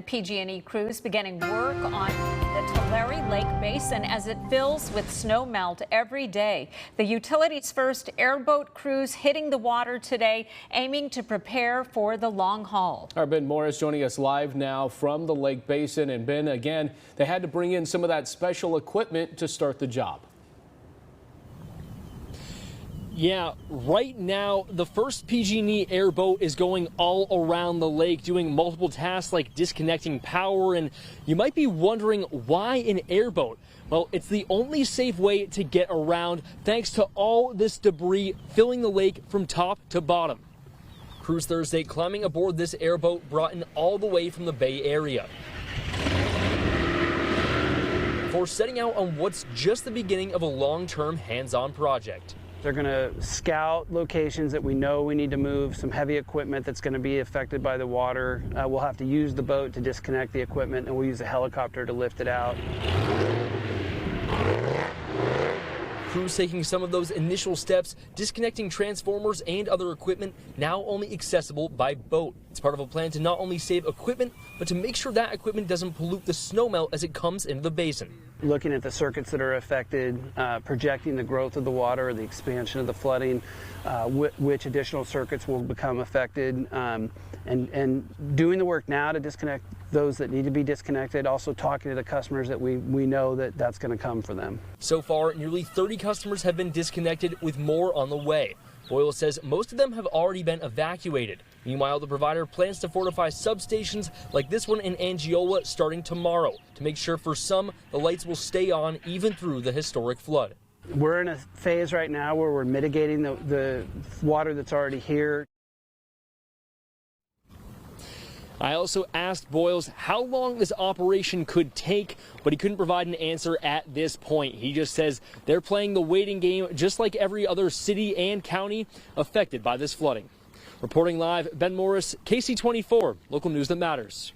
PG&E crews beginning work on the Tulare Lake Basin as it fills with snow melt every day. The utility's first airboat crews hitting the water today, aiming to prepare for the long haul. Our Ben Morris joining us live now from the Lake Basin. And Ben, again, they had to bring in some of that special equipment to start the job. Yeah, right now, the first PG&E airboat is going all around the lake, doing multiple tasks like disconnecting power. And you might be wondering, why an airboat? Well, it's the only safe way to get around, thanks to all this debris filling the lake from top to bottom. Crews Thursday climbing aboard this airboat brought in all the way from the Bay Area. For setting out on what's just the beginning of a long-term hands-on project. They're going to scout locations that we know we need to move, some heavy equipment that's going to be affected by the water. We'll have to use the boat to disconnect the equipment, and we'll use a helicopter to lift it out. Crews taking some of those initial steps, disconnecting transformers and other equipment now only accessible by boat. It's part of a plan to not only save equipment, but to make sure that equipment doesn't pollute the snowmelt as it comes into the basin. Looking at the circuits that are affected, projecting the growth of the water, the expansion of the flooding, which additional circuits will become affected, and doing the work now to disconnect those that need to be disconnected, also talking to the customers that we know that that's going to come for them. So far, nearly 30 customers have been disconnected, with more on the way. Boyle says most of them have already been evacuated. Meanwhile, the provider plans to fortify substations like this one in Angiola starting tomorrow to make sure for some the lights will stay on even through the historic flood. We're in a phase right now where we're mitigating the water that's already here. I also asked Boyles how long this operation could take, but he couldn't provide an answer at this point. He just says they're playing the waiting game just like every other city and county affected by this flooding. Reporting live, Ben Morris, KC24, local news that matters.